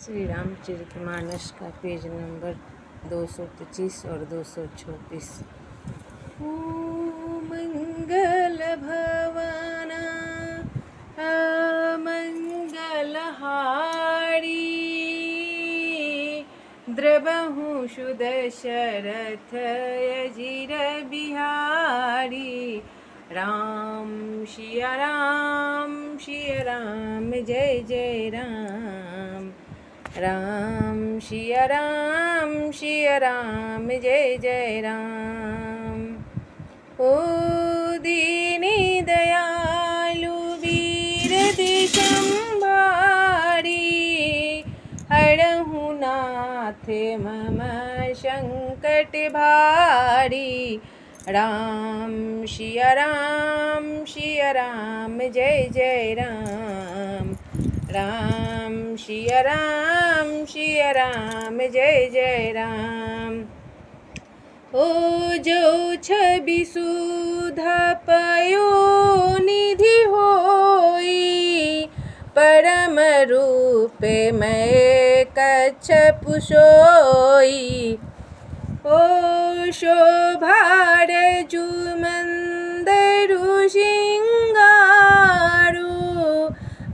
श्री रामचरितमानस का page number 225 और 236। ओ मंगल भवाना अमंगलहारी, द्रवहु सुदशरथ अजिर बिहारी। राम सिया राम जय जय राम। राम सिया राम जय जय राम। ओ दीनी दयालु वीर दिशंभारी, हरहु नाथ मम संकट भारी। राम सिया राम जय जय राम। राम सिया राम जय जय राम। ओ जो छवि सुधा पयो निधि होई, परम रूप मैं कच्छप सोई। ओ शोभार जुमंदरु सिंगारू,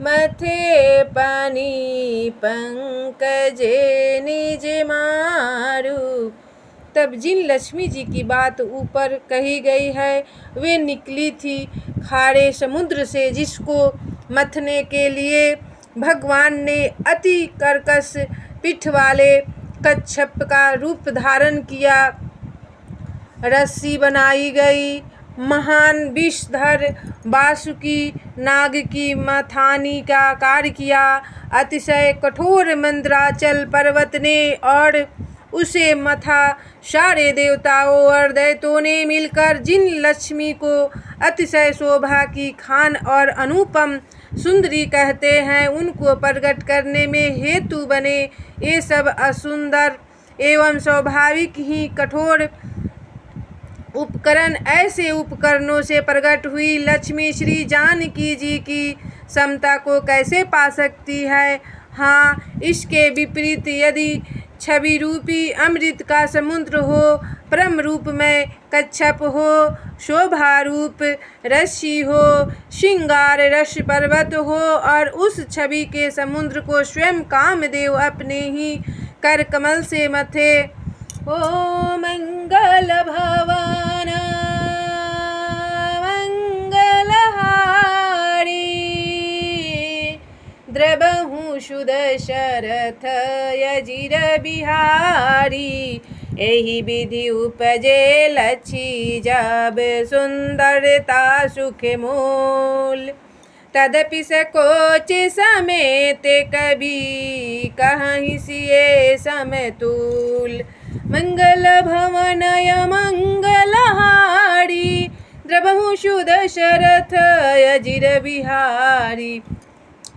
मथे पानी पंकजे निज मारू। तब जिन लक्ष्मी जी की बात ऊपर कही गई है वे निकली थी खारे समुद्र से, जिसको मथने के लिए भगवान ने अति कर्कश पीठ वाले कच्छप का रूप धारण किया। रस्सी बनाई गई, महान विषधर वासुकी नाग की मथानी का कार्य किया। अतिशय कठोर मंदराचल पर्वत ने और उसे मथा। सारे देवताओं और दैत्यों ने मिलकर जिन लक्ष्मी को अतिशय शोभा की खान और अनुपम सुंदरी कहते हैं, उनको प्रकट करने में हेतु बने। ये सब असुंदर एवं स्वाभाविक ही कठोर उपकरण ऐसे उपकरणों से प्रकट हुई लक्ष्मी श्री जानकी जी की समता को कैसे पा सकती है। हाँ, इसके विपरीत यदि छवि रूपी अमृत का समुद्र हो, परम रूप में कच्छप हो, शोभा रूप रस्सी हो, श्रृंगार रस पर्वत हो और उस छवि के समुद्र को स्वयं कामदेव अपने ही कर कमल से मथे। ओ मंगल भवाना मंगलहारी, द्रवहु सुदशरथ अजिर बिहारी। एहि विधि उपजे लच्छी, जब सुंदरता सुख मूल। तदपि सकोच समेत कवि, कहीं सिए समतुल। मंगल भवन मंगलहारी, द्रवहु सुदशरथ अजिर बिहारी।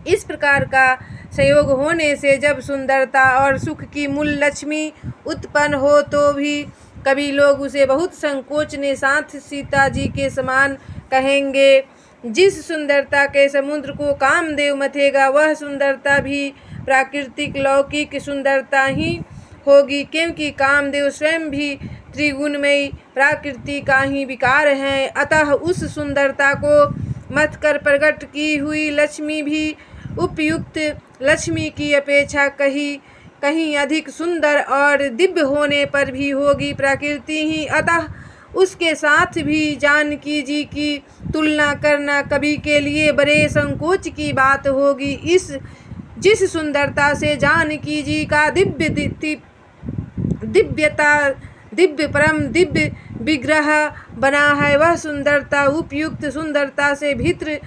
इस प्रकार का संयोग होने से जब सुंदरता और सुख की मूल लक्ष्मी उत्पन्न हो तो भी कभी लोग उसे बहुत संकोचने साथ सीता जी के समान कहेंगे। जिस सुंदरता के समुद्र को कामदेव मथेगा, वह सुंदरता भी प्राकृतिक लौकिक सुंदरता ही होगी, क्योंकि कामदेव स्वयं भी त्रिगुणमयी प्रकृति का ही विकार हैं। अतः उस सुंदरता को मथ कर प्रकट की हुई लक्ष्मी भी उपयुक्त लक्ष्मी की अपेक्षा कहीं अधिक सुंदर और दिव्य होने पर भी होगी प्रकृति ही। अतः उसके साथ भी जानकी जी की तुलना करना कवि के लिए बड़े संकोच की बात होगी। जिस सुंदरता से जानकी जी का दिव्य परम दिव्य विग्रह बना है, वह सुंदरता उपयुक्त सुंदरता से भिन्न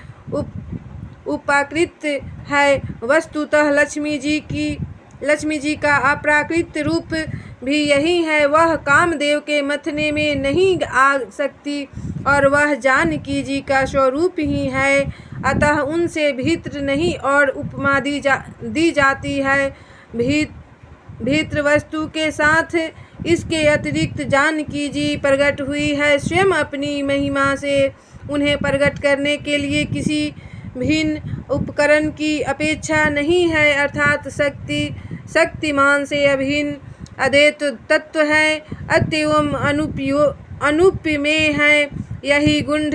उपाकृत है। वस्तुतः लक्ष्मी जी का अप्राकृत रूप भी यही है। वह कामदेव के मथने में नहीं आ सकती और वह जानकी जी का स्वरूप ही है। अतः उनसे भिन्न नहीं और उपमा दी जाती है। भीतर वस्तु के साथ इसके अतिरिक्त जानकी जी प्रकट हुई है। स्वयं अपनी महिमा से उन्हें प्रकट करने के लिए किसी भिन्न उपकरण की अपेक्षा नहीं है, अर्थात शक्तिमान से अभिन्न अद्वैत तत्व है, अत्यवम अनुपमेय है। यही गूढ़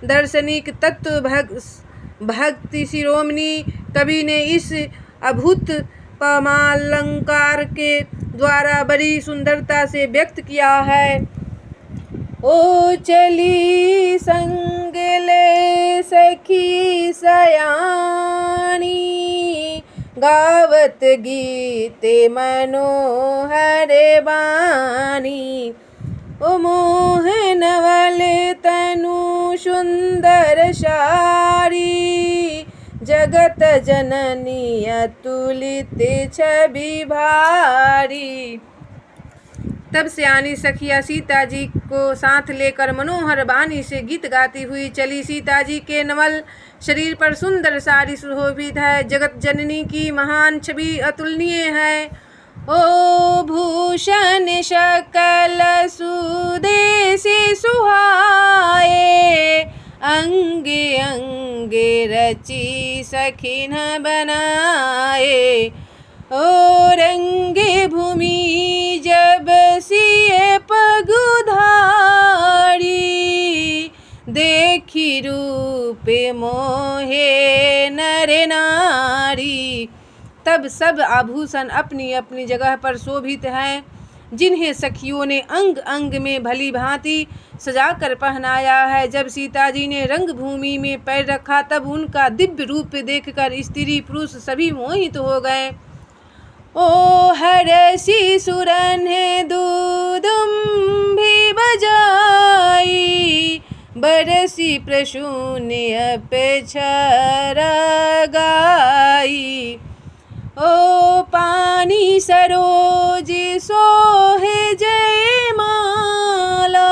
दार्शनिक तत्व भक्ति शिरोमणि कवि ने इस अद्भुत पमालंकार के द्वारा बड़ी सुंदरता से व्यक्त किया है। ओ चली संग ले सखी सयानी, गावत गीते मनोहर बानी। ओ मोहन वल तनु सुंदर सारी, जगत जननी अतुलित छवि भारी। तब सयानी सखिया सीता जी को साथ लेकर मनोहर बानी से गीत गाती हुई चली। सीता जी के नवल शरीर पर सुंदर साड़ी सुशोभित है, जगत जननी की महान छवि अतुलनीय है। ओ भूषण सकल सुदेशी सुहाए, अंगे अंगे रची सखिन बनाए। ओ रंगे भूमि जब सिए पगुधारी, देखी रूप मोहे नर नारी। तब सब आभूषण अपनी अपनी जगह पर शोभित हैं, जिन्हें सखियों ने अंग अंग में भली भांति सजाकर पहनाया है। जब सीता जी ने रंग भूमि में पैर रखा, तब उनका दिव्य रूप देखकर स्त्री पुरुष सभी मोहित हो गए। ओ हरसी सुरन दुदुम्भी बजाई, बरसी प्रसून अपेक्षर गाई। ओ पानी सरोज सोहे जय माला,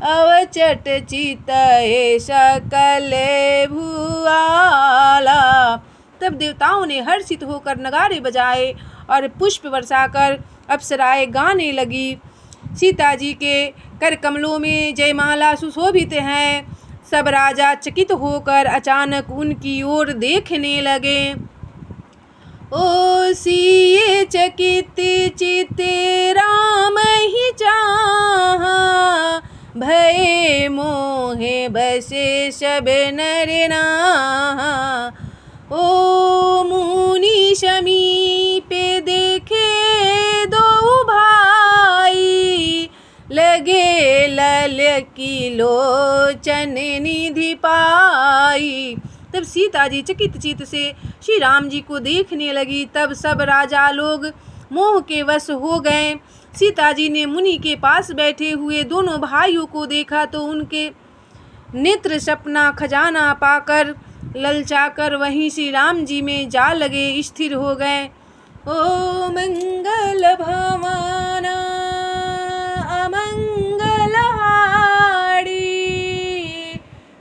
अवचट चितए सकल भुआला। तब देवताओं ने हर्षित होकर नगारे बजाए और पुष्प बरसाकर अप्सराएं गाने लगी। सीता जी के कर कमलों में जयमाला सुशोभित है। सब राजा चकित होकर अचानक उनकी ओर देखने लगे। ओ सिए चकित चित राम ही चाहा, भये मोहे बसे सब नर नाहा। ओ मुनि समीपे देखे दो भाई, लगे लल की लोचन निधि पाई। तब सीता जी चकित चित्त से श्री राम जी को देखने लगी। तब सब राजा लोग मोह के वश हो गए। सीता जी ने मुनि के पास बैठे हुए दोनों भाइयों को देखा तो उनके नेत्र सपना खजाना पाकर ललचाकर वहीं श्री राम जी में जा लगे, स्थिर हो गए। ओ मंगल भवाना अमंगल हारी,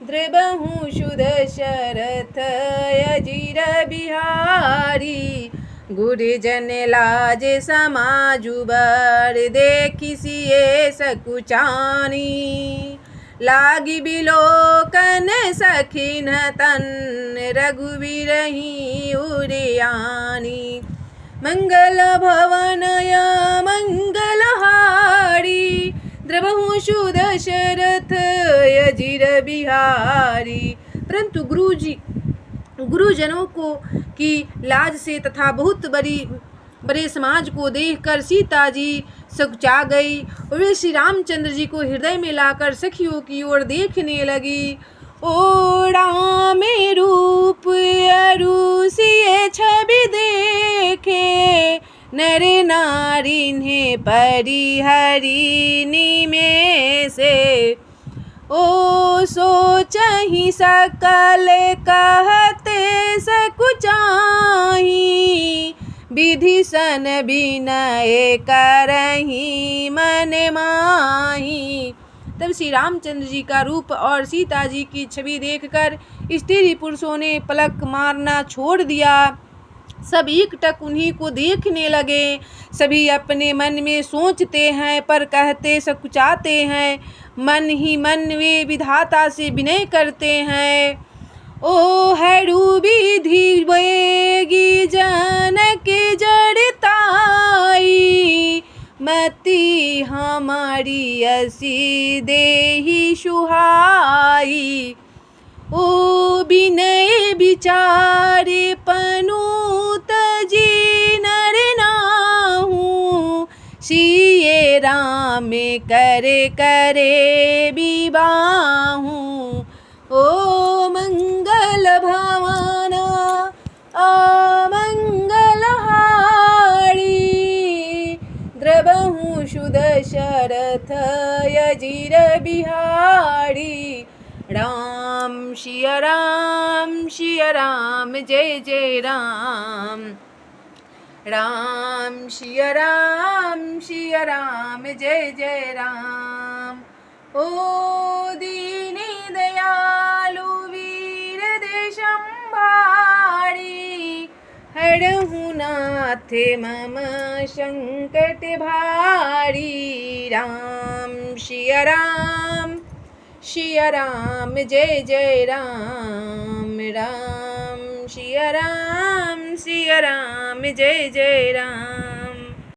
द्रबहु सुदशरथ अजिर बिहारी। गुरुजन लाज समाजु बर, देखी सिए सकुचानी। लागी बिलोकन सखिन तन, रघुवीरहि उरियानी। मंगल भवनय मंगलहारी, द्रबहु सुदशरथ अजिर बिहारी। परंतु गुरुजनों को की लाज से तथा बहुत बड़े समाज को देखकर सीता जी सकुचा गई और वे श्री रामचंद्र जी को हृदय में लाकर सखियों की ओर देखने लगी। ओ राम रूप अरु सिए छवि देखे, नर नारी ने परिहरी निमेषे। ओ सोचहि सकल कहते सकुचाही, विधिसन विनय करहि मन माही। तब श्री रामचंद्र जी का रूप और सीता जी की छवि देखकर स्त्री पुरुषों ने पलक मारना छोड़ दिया। सब एकटक उन्हीं को देखने लगे। सभी अपने मन में सोचते हैं पर कहते सकुचाते हैं। मन ही मन वे विधाता से विनय करते हैं। ओ हरू विधि वेगी जनक जड़ताई, मति हमारी असी देहि सुहाई। ओ बिनय विचारे पनुत जी नर नाहू, सिए राम करे करे विबाहू। ओ मंगल भवन अमंगल हारी, द्रवहु सुदशरथ अजिर बिहारी। राम सिया राम जय जय राम। राम सिया राम जय जय राम। ओ दीनी दयालु वीर देशंभारी, हरहु नाथ मम संकट भारी। राम सिया राम जय जय राम। राम सिया राम जय जय राम।